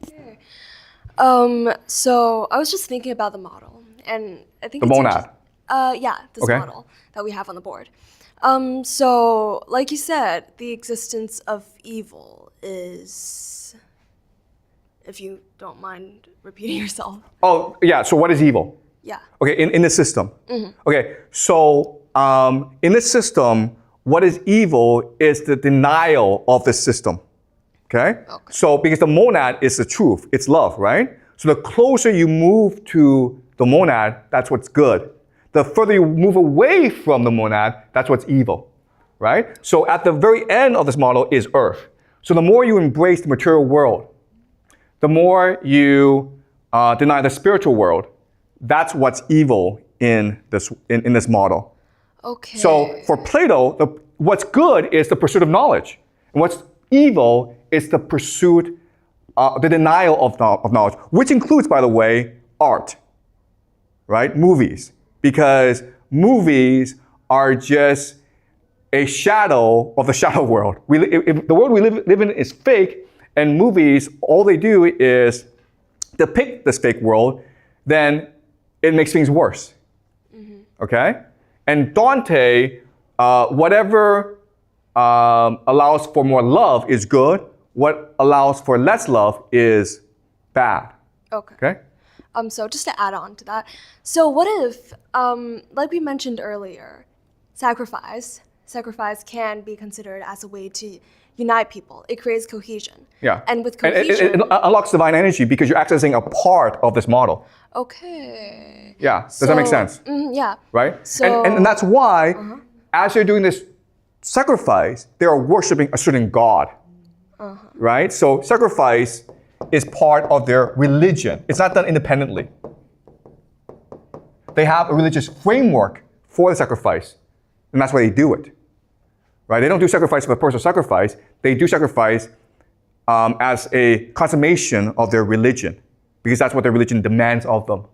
Okay. So I was just thinking about the model, and I think The monad. This Okay. model that we have on the board. So, like you said, the existence of evil is, if you don't mind repeating yourself. Oh, yeah, so what is evil? Yeah. Okay, in the system. Okay, so in this system, what is evil is the denial of the system. Okay? So because the monad is the truth, it's love, right? So the closer you move to the monad, that's what's good. The further you move away from the monad, that's what's evil, right? So at the very end of this model is earth. So the more you embrace the material world, the more you deny the spiritual world, that's what's evil in this model. Okay. So for Plato, what's good is the pursuit of knowledge. And what's evil is the pursuit, the denial of knowledge, which includes, by the way, art, right? Movies. Because movies are just a shadow of the shadow world. If the world we live in is fake, and movies, all they do is depict this fake world, then it makes things worse. Okay? And Dante, whatever allows for more love is good. What allows for less love is bad. Okay? So just to add on to that, so what if, like we mentioned earlier, sacrifice can be considered as a way to unite people. It creates cohesion. Yeah. And with cohesion, it unlocks divine energy because you're accessing a part of this model. Okay. Yeah. Does that make sense? Yeah. Right? So, and that's why, as they're doing this sacrifice, they are worshiping a certain god. Right? So sacrifice is part of their religion. It's not done independently. They have a religious framework for the sacrifice, and that's why they do it. Right? They don't do sacrifice for the personal sacrifice. They do sacrifice as a consummation of their religion, because that's what their religion demands of them.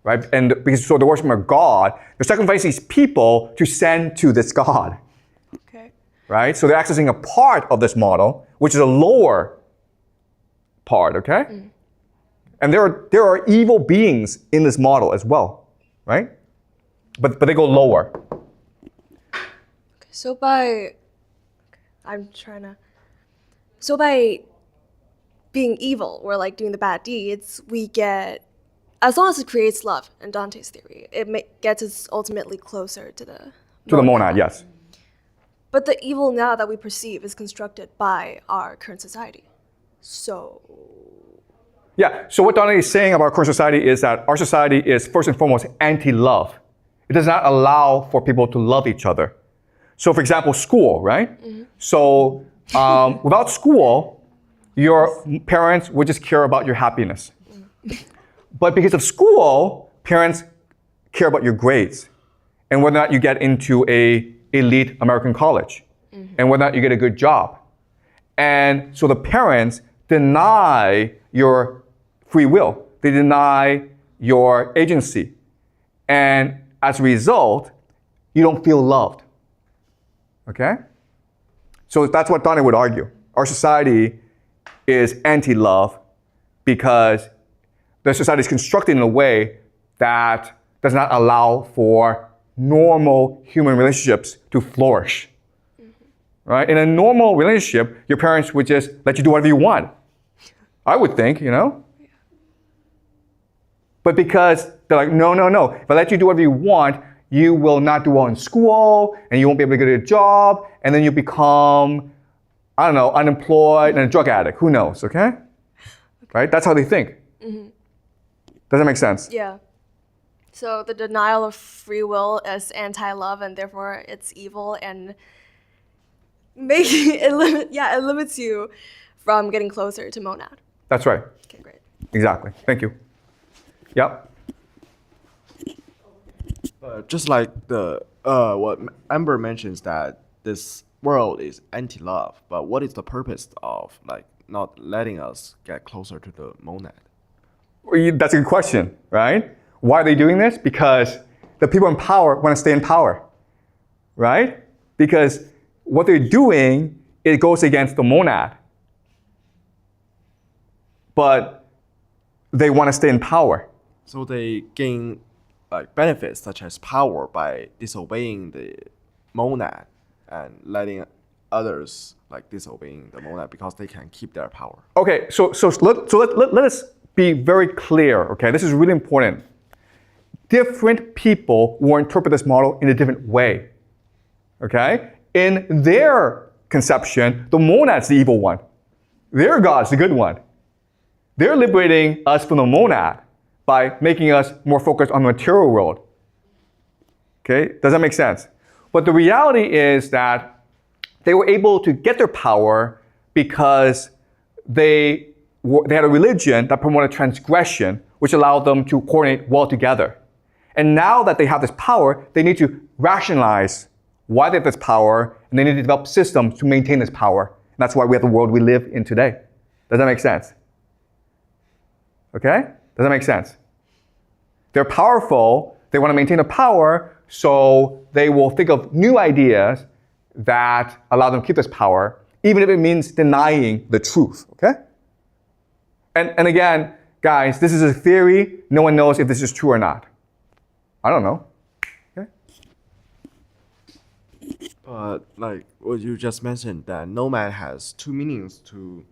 Right? And because so they're worshiping a god, they're sacrificing these people to send to this god. Okay. Right? So they're accessing a part of this model, which is a lower part, okay? And there are evil beings in this model as well, right? But they go lower. So by being evil or like doing the bad deeds, we get, as long as it creates love in Dante's theory, it gets us ultimately closer to the Monad, yes. But the evil now that we perceive is constructed by our current society. So Yeah, so what Dante is saying about our current society is that our society is first and foremost anti-love. It does not allow for people to love each other. So for example, school, right? So without school, your parents would just care about your happiness. But because of school, parents care about your grades and whether or not you get into a elite American college and whether or not you get a good job. And so the parents deny your free will. They deny your agency. And as a result, you don't feel loved. Okay? So that's what Dante would argue. Our society is anti-love because the society is constructed in a way that does not allow for normal human relationships to flourish. Right? In a normal relationship, your parents would just let you do whatever you want. I would think, you know? But because they're like, no. If I let you do whatever you want, you will not do well in school, and you won't be able to get a job, and then you become I don't know, unemployed and a drug addict. Who knows, okay? Right? That's how they think. Does that make sense? Yeah. So the denial of free will is anti-love, and therefore it's evil, and it limits you from getting closer to monad. That's right. Okay, great. Exactly. Thank you. Yep. Just like the what Amber mentions that this world is anti-love, but what is the purpose of like not letting us get closer to the monad? That's a good question, right? Why are they doing this? Because the people in power want to stay in power, right? Because what they're doing, it goes against the monad. But they want to stay in power. So they gain like benefits such as power by disobeying the monad and letting others like disobeying the monad because they can keep their power. Okay, so let us be very clear, okay? This is really important. Different people will interpret this model in a different way, okay? In their conception, the monad's the evil one. Their God's the good one. They're liberating us from the monad by making us more focused on the material world. Okay, does that make sense? But the reality is that they were able to get their power because they had a religion that promoted transgression, which allowed them to coordinate well together. And now that they have this power, they need to rationalize why they have this power, and they need to develop systems to maintain this power. And that's why we have the world we live in today. Does that make sense? Okay? Does that make sense? They're powerful, they want to maintain the power, so they will think of new ideas that allow them to keep this power, even if it means denying the truth, okay? And again, guys, this is a theory. No one knows if this is true or not. I don't know. Okay? But like what you just mentioned, that nomad has two meanings to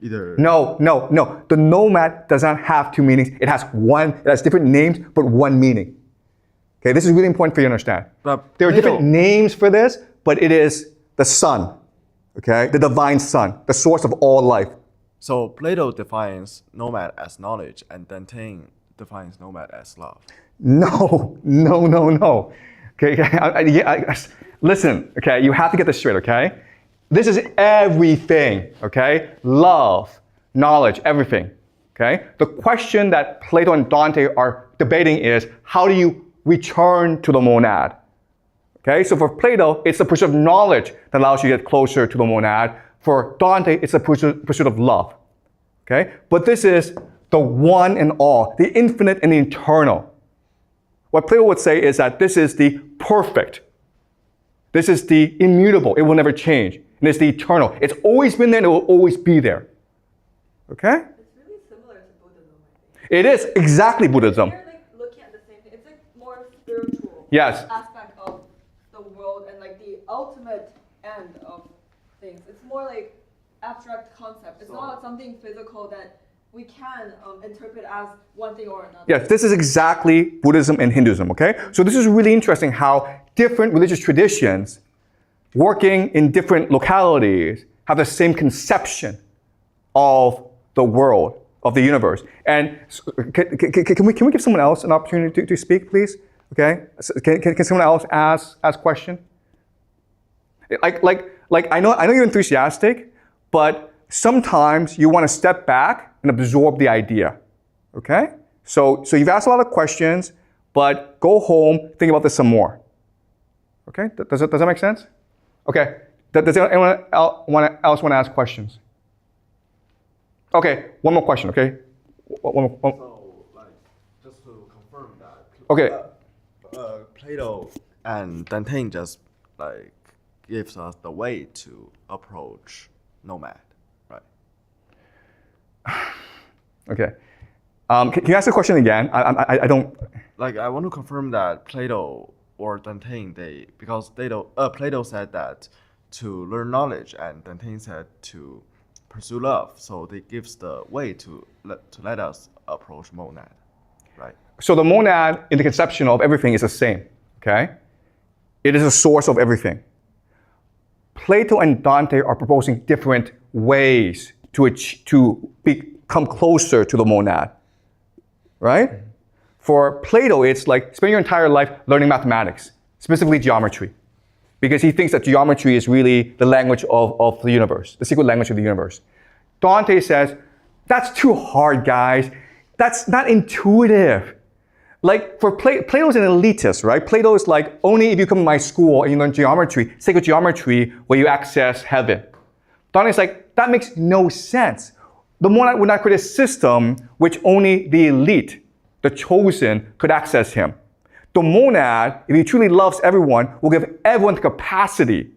either. No. The nomad does not have two meanings. It has different names, but one meaning. Okay, this is really important for you to understand. But There are Plato- different names for this, but it is the sun, okay? The divine sun, the source of all life. So Plato defines nomad as knowledge, and Dante defines nomad as love. No. Okay, listen, okay, you have to get this straight, okay? This is everything, okay? Love, knowledge, everything, okay? The question that Plato and Dante are debating is, how do you return to the monad? Okay, so for Plato, it's the pursuit of knowledge that allows you to get closer to the monad. For Dante, it's the pursuit of love. Okay, but this is the one and all, the infinite and the eternal. What Plato would say is that this is the perfect. This is the immutable. It will never change. And it's the eternal. It's always been there and it will always be there. Okay? It's really similar to Buddhism, I think. It is exactly Buddhism. They're like looking at the same thing. It's like more spiritual Yes. aspect of the world and like the ultimate end of things. It's more like abstract concept. It's not something physical that we can interpret as one thing or another. Yes, this is exactly Buddhism and Hinduism, okay? So this is really interesting how different religious traditions working in different localities have the same conception of the world, of the universe. And can we give someone else an opportunity to speak, please? Okay? So can someone else ask question? Like I know you're enthusiastic, but sometimes you want to step back and absorb the idea. Okay? So you've asked a lot of questions, but go home, think about this some more. Okay? Does that make sense? Okay. Does anyone else want to ask questions? Okay, one more question, okay? One. So, like, just to confirm that. Okay. Plato and Dante just like gives us the way to approach nomad, right? Okay. Can you ask the question again? I don't... Like, I want to confirm that Plato or Dante, because Plato said that to learn knowledge, and Dante said to pursue love. So they gives the way to let us approach monad, right? So the monad in the conception of everything is the same, okay? It is a source of everything. Plato and Dante are proposing different ways to become closer to the monad, right? For Plato, it's like spend your entire life learning mathematics, specifically geometry, because he thinks that geometry is really the language of the universe, the secret language of the universe. Dante says, that's too hard, guys. That's not intuitive. Like for Plato's an elitist, right? Plato is like, only if you come to my school and you learn geometry, sacred geometry, will you access heaven. Dante's like, that makes no sense. The monad would not create a system which only the elite, the chosen, could access him. The monad, if he truly loves everyone, will give everyone the capacity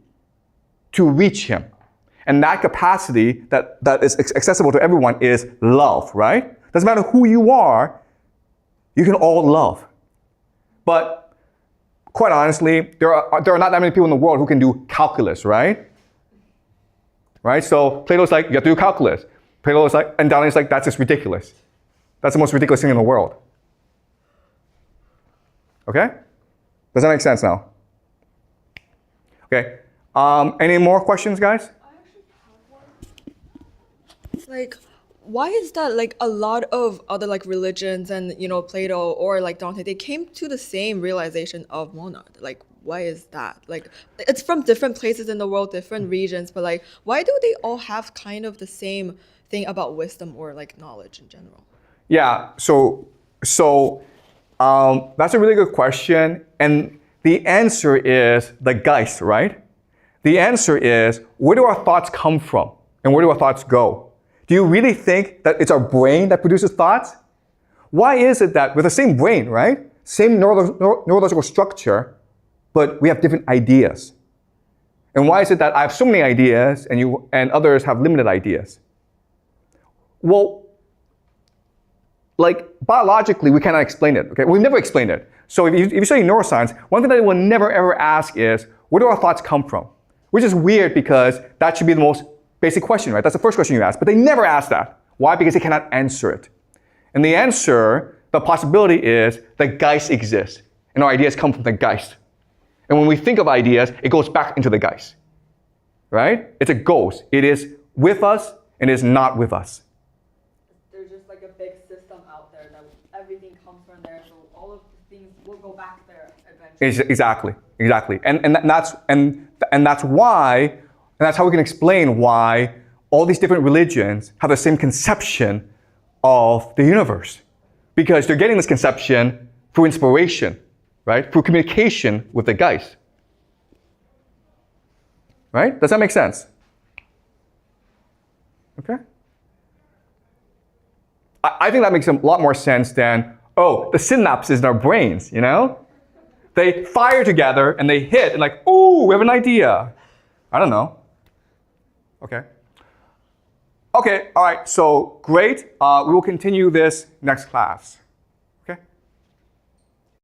to reach him. And that capacity that is accessible to everyone is love, right? Doesn't matter who you are, you can all love. But quite honestly, there are not that many people in the world who can do calculus, right? Right? So Plato's like, you have to do calculus. Plato's like, and Dante's like, that's just ridiculous. That's the most ridiculous thing in the world. Okay? Does that make sense now? Okay. Any more questions, guys? Like, why is that like a lot of other like religions and, you know, Plato or like Dante, they came to the same realization of monad? Like, why is that? Like, it's from different places in the world, different regions, but like, why do they all have kind of the same thing about wisdom or like knowledge in general? Yeah, so that's a really good question. And the answer is the Geist, right? The answer is, where do our thoughts come from? And where do our thoughts go? Do you really think that it's our brain that produces thoughts? Why is it that with the same brain, right? Same neurological structure, but we have different ideas? And why is it that I have so many ideas and others have limited ideas? Well, like biologically, we cannot explain it, okay? We've never explained it. So if you study neuroscience, one thing that they will never ever ask is, where do our thoughts come from? Which is weird because that should be the most basic question, right? That's the first question you ask, but they never ask that. Why? Because they cannot answer it. And the answer, the possibility is that Geist exists, and our ideas come from the Geist. And when we think of ideas, it goes back into the Geist, right? It's a ghost. It is with us and it is not with us. There's just like a big system out there that everything comes from there, so all of the things will go back there eventually. Exactly. And that's why. And that's how we can explain why all these different religions have the same conception of the universe. Because they're getting this conception through inspiration, right? Through communication with the Geist. Right? Does that make sense? Okay? I think that makes a lot more sense than, oh, the synapses in our brains, you know? They fire together and they hit and like, ooh, we have an idea. I don't know. Okay, all right, so great. We will continue this next class.